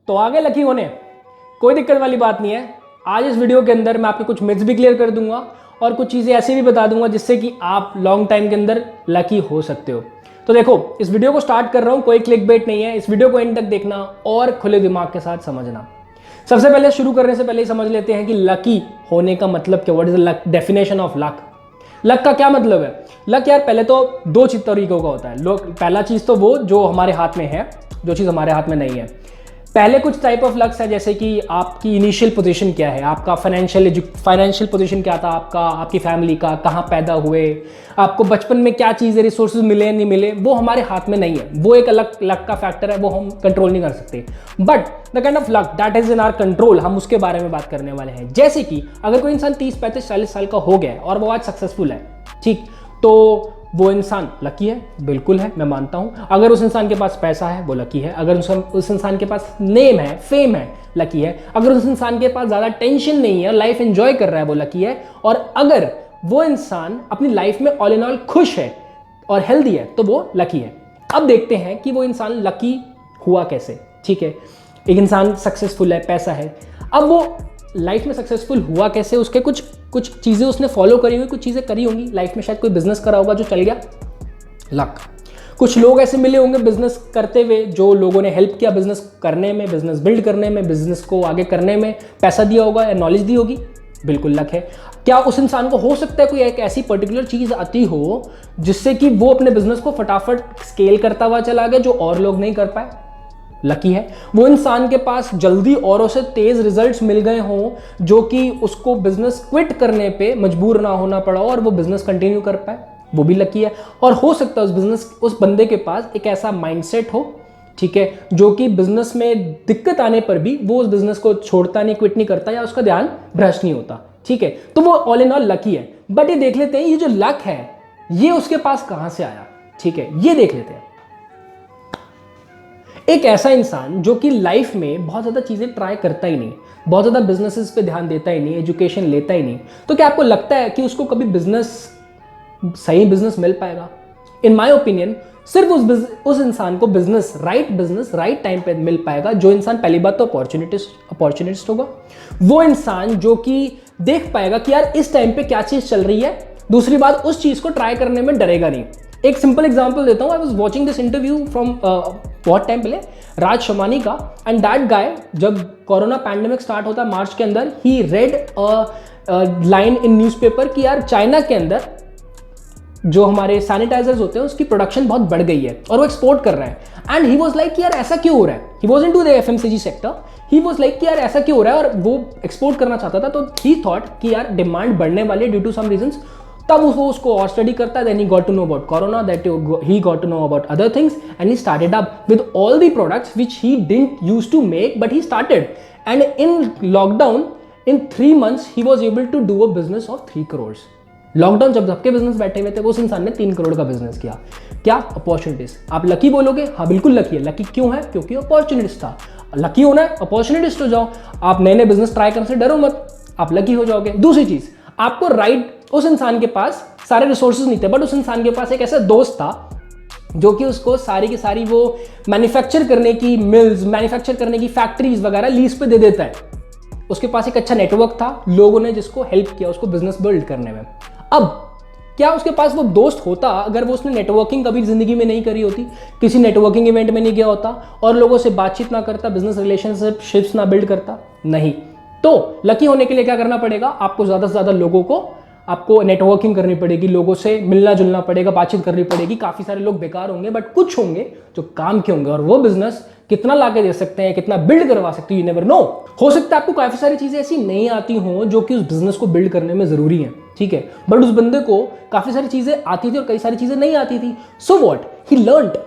तो आगे लकी होने कोई दिक्कत वाली बात नहीं है। आज इस वीडियो के अंदर मैं आपके कुछ मिथ्स भी क्लियर कर दूंगा और कुछ चीज़ें ऐसी भी बता दूंगा जिससे कि आप लॉन्ग टाइम के अंदर लकी हो सकते हो। तो देखो, इस वीडियो को स्टार्ट कर रहा हूं, कोई क्लिक बेट नहीं है। इस वीडियो को एंड तक देखना और खुले दिमाग के साथ समझना। सबसे पहले शुरू करने से पहले ही समझ लेते हैं कि लकी होने का मतलब क्या, what is the definition of luck. Luck का क्या मतलब है? लक यार पहले तो दो तरीकों का होता है। पहला चीज़ तो वो जो हमारे हाथ में है, जो चीज़ हमारे हाथ में नहीं है। पहले कुछ टाइप ऑफ लक्स है, जैसे कि आपकी इनिशियल पोजीशन क्या है, आपका फाइनेंशियल पोजीशन क्या था आपका, आपकी फैमिली का, कहाँ पैदा हुए, आपको बचपन में क्या चीज़ें रिसोर्सेज मिले नहीं मिले, वो हमारे हाथ में नहीं है। वो एक अलग लक का फैक्टर है, वो हम कंट्रोल नहीं कर सकते। But the kind of luck that is in our control, हम उसके बारे में बात करने वाले हैं। जैसे कि अगर कोई इंसान 30, 35, 40 साल का हो गया है और वो आज सक्सेसफुल है, ठीक, तो वो इंसान लकी है, बिल्कुल है, मैं मानता हूं। अगर उस इंसान के पास पैसा है, वो लकी है। अगर उस इंसान के पास नेम है, फेम है, लकी है। अगर उस इंसान के पास ज़्यादा टेंशन नहीं है, लाइफ एंजॉय कर रहा है, वो लकी है। और अगर वो इंसान अपनी लाइफ में ऑल इन ऑल खुश है और हेल्दी है, तो वो लकी है। अब देखते हैं कि वो इंसान लकी हुआ कैसे। ठीक है, एक इंसान सक्सेसफुल है, पैसा है, अब वो लाइफ में सक्सेसफुल हुआ कैसे? उसके कुछ चीज़ें उसने फॉलो करी हुई, कुछ चीज़ें करी होंगी लाइफ में। शायद कोई बिजनेस करा होगा जो चल गया, लक। कुछ लोग ऐसे मिले होंगे बिजनेस करते हुए, जो लोगों ने हेल्प किया बिजनेस करने में, बिजनेस बिल्ड करने में, बिजनेस को आगे करने में, पैसा दिया होगा या नॉलेज दी होगी, बिल्कुल लक है। क्या उस इंसान को हो सकता है कोई एक ऐसी पर्टिकुलर चीज़ आती हो जिससे कि वो अपने बिजनेस को फटाफट स्केल करता हुआ चला गया, जो और लोग नहीं कर पाए? लकी है। वो इंसान के पास जल्दी औरों से तेज रिजल्ट्स मिल गए हों, जो कि उसको बिजनेस क्विट करने पे मजबूर ना होना पड़ा और वो बिजनेस कंटिन्यू कर पाए, वो भी लकी है। और हो सकता है उस बंदे के पास एक ऐसा माइंडसेट हो, ठीक है, जो कि बिजनेस में दिक्कत आने पर भी वो उस बिजनेस को छोड़ता नहीं, क्विट नहीं करता, या उसका ध्यान भ्रष्ट नहीं होता। ठीक है, तो वो ऑल इन ऑल लकी है। बट ये देख लेते हैं, ये जो लक है ये उसके पास कहां से आया। ठीक है, ये देख लेते हैं। एक ऐसा इंसान जो कि लाइफ में बहुत ज़्यादा चीज़ें ट्राई करता ही नहीं, बहुत ज़्यादा बिजनेसेस पे ध्यान देता ही नहीं, एजुकेशन लेता ही नहीं, तो क्या आपको लगता है कि उसको कभी सही बिजनेस मिल पाएगा? इन माय ओपिनियन सिर्फ उस इंसान को बिजनेस राइट टाइम पे मिल पाएगा जो इंसान, पहली बात तो अपॉर्चुनिस्ट होगा। वो इंसान जो कि देख पाएगा कि यार इस टाइम पे क्या चीज़ चल रही है। दूसरी बात, उस चीज़ को ट्राई करने में डरेगा नहीं। एक सिंपल एग्जांपल देता हूं। I was watching this interview from बहुत टाइम पहले, राज शमानी का। एंड दैट गाय, जब कोरोना पैंडेमिक स्टार्ट होता है मार्च के अंदर, ही रेड लाइन इन न्यूज़पेपर कि यार चाइना के अंदर जो हमारे सैनिटाइजर्स होते हैं उसकी प्रोडक्शन बहुत बढ़ गई है और वो एक्सपोर्ट कर रहा है। एंड ही वाज लाइक यार ऐसा क्यों हो रहा है? He was into the FMCG sector. He was like कि यार ऐसा क्यों हो रहा है, और वो एक्सपोर्ट करना चाहता था। तो ही थॉट कि यार डिमांड बढ़ने वाली है ड्यू टू सम रीजंस। तब वो उसको और स्टडी करता है। Then he got to know about corona, that he got to know about other things, and he started up with all the products which he didn't use to make, but he started. And in lockdown, in 3 months he was able to do a business of 3 crores। Lockdown जब सबके business बैठे हुए थे, उस इंसान ने 3 करोड़ का business किया। क्या? अपॉर्चुनिटीज। आप लकी बोलोगे? हाँ बिल्कुल लकी है। लकी क्यों है? क्योंकि अपॉर्चुनिटीज था। लकी होना है, अपॉर्चुनिटीज हो जाओ। आप नए नए बिजनेस ट्राई करने से डरो मत, आप लकी हो जाओगे। दूसरी चीज, आपको उस इंसान के पास सारे रिसोर्सेज नहीं थे, बट उस इंसान के पास एक ऐसा दोस्त था जो कि उसको सारी की सारी वो मैन्युफैक्चर करने की मिल्स, मैन्युफैक्चर करने की फैक्ट्रीज वगैरह लीज पे दे देता है। उसके पास एक अच्छा नेटवर्क था, लोगों ने जिसको हेल्प किया उसको बिजनेस बिल्ड करने में। अब क्या उसके पास वो दोस्त होता अगर वो उसने नेटवर्किंग कभी जिंदगी में नहीं करी होती, किसी नेटवर्किंग इवेंट में नहीं गया होता और लोगों से बातचीत ना करता, बिजनेस रिलेशनशिप्स ना बिल्ड करता? नहीं। तो लकी होने के लिए क्या करना पड़ेगा? आपको ज़्यादा से ज़्यादा लोगों को, आपको नेटवर्किंग करनी पड़ेगी, लोगों से मिलना जुलना पड़ेगा, बातचीत करनी पड़ेगी। काफ़ी सारे लोग बेकार होंगे, बट कुछ होंगे जो काम के होंगे, और वो बिजनेस कितना लाके दे सकते हैं, कितना बिल्ड करवा सकते हैं, यू नेवर नो। हो सकता है आपको काफ़ी सारी चीज़ें ऐसी नहीं आती हों जो कि उस बिजनेस को बिल्ड करने में ज़रूरी है, ठीक है, बट उस बंदे को काफ़ी सारी चीज़ें आती थी और कई सारी चीज़ें नहीं आती थी। So what, he learned.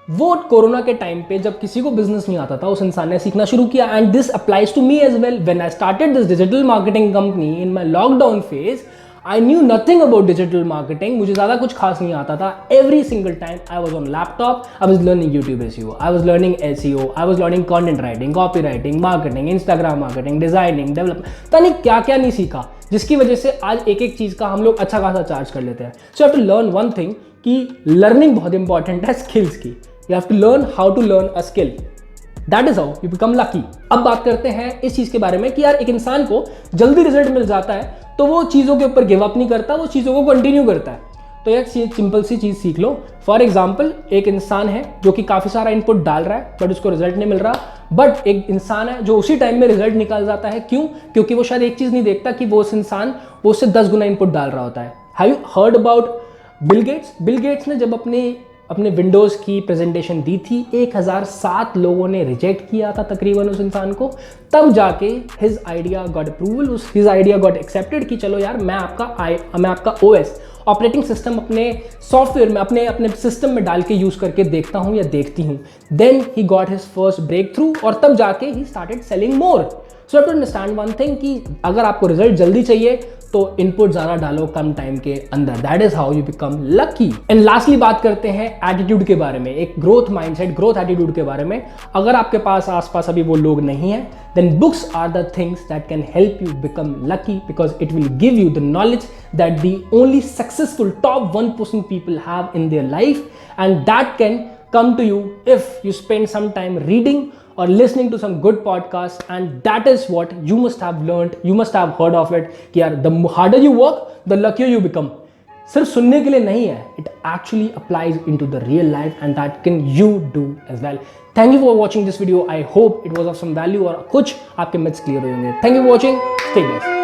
वो कोरोना के टाइम पे जब किसी को बिजनेस नहीं आता था, उस इंसान ने सीखना शुरू किया। And this applies to me as well. When I started this digital marketing company in my lockdown phase, I knew nothing about digital marketing. मुझे ज़्यादा कुछ खास नहीं आता था। Every single time I was on laptop, I was learning YouTube SEO, I was learning SEO, I was learning content writing, copy writing, marketing, Instagram marketing, designing, development, पता नहीं क्या क्या नहीं सीखा, जिसकी वजह से आज एक एक चीज़ का हम लोग अच्छा खासा चार्ज कर लेते हैं। So you have to learn one thing कि लर्निंग बहुत इंपॉर्टेंट है स्किल्स की। You have to learn how to learn a skill. That is how you become lucky. अब बात करते हैं इस चीज के बारे में कि यार एक इंसान को जल्दी रिजल्ट मिल जाता है तो वो चीजों के ऊपर गिव अप नहीं करता, वो चीजों को कंटिन्यू करता है। तो एक सिंपल सी चीज सीख लो। फॉर एग्जाम्पल, एक इंसान है जो कि काफी सारा इनपुट डाल रहा है बट उसको रिजल्ट नहीं मिल रहा, बट एक इंसान है जो उसी टाइम में रिजल्ट निकाल जाता है। क्यों? क्योंकि वो शायद एक चीज नहीं देखता कि वो उससे 10 गुना इनपुट डाल रहा होता है। Have you heard about Bill Gates? Bill Gates ने जब अपने विंडोज की प्रेजेंटेशन दी थी, 1007 लोगों ने रिजेक्ट किया था तकरीबन उस इंसान को, तब जाके his idea got approval, his idea got accepted कि चलो यार मैं आपका ओएस ऑपरेटिंग सिस्टम अपने सॉफ्टवेयर में अपने सिस्टम में डाल के यूज करके देखता हूं या देखती हूं। Then he got his first breakthrough और तब जाके he started selling more. So to understand one thing कि अगर आपको रिजल्ट जल्दी चाहिए तो इनपुट ज्यादा डालो कम टाइम के अंदर। That is how you become lucky. And lastly बात करते हैं एटीट्यूड के बारे में, एक ग्रोथ माइंडसेट, ग्रोथ एटीट्यूड के बारे में। अगर आपके पास आसपास अभी वो लोग नहीं है, then books are the things that can help you become lucky because it will give you the knowledge that the only successful top 1% people have in their life, and that can come to you if you spend some time reading or listening to some good podcasts, and that is what you must have learned, you must have heard of it कि यार the harder you work the luckier you become। सिर्फ सुनने के लिए नहीं है, it actually applies into the real life and that can you do as well। Thank you for watching this video, I hope it was of some value और कुछ आपके myths clear हो होंगे। Thank you for watching, stay blessed।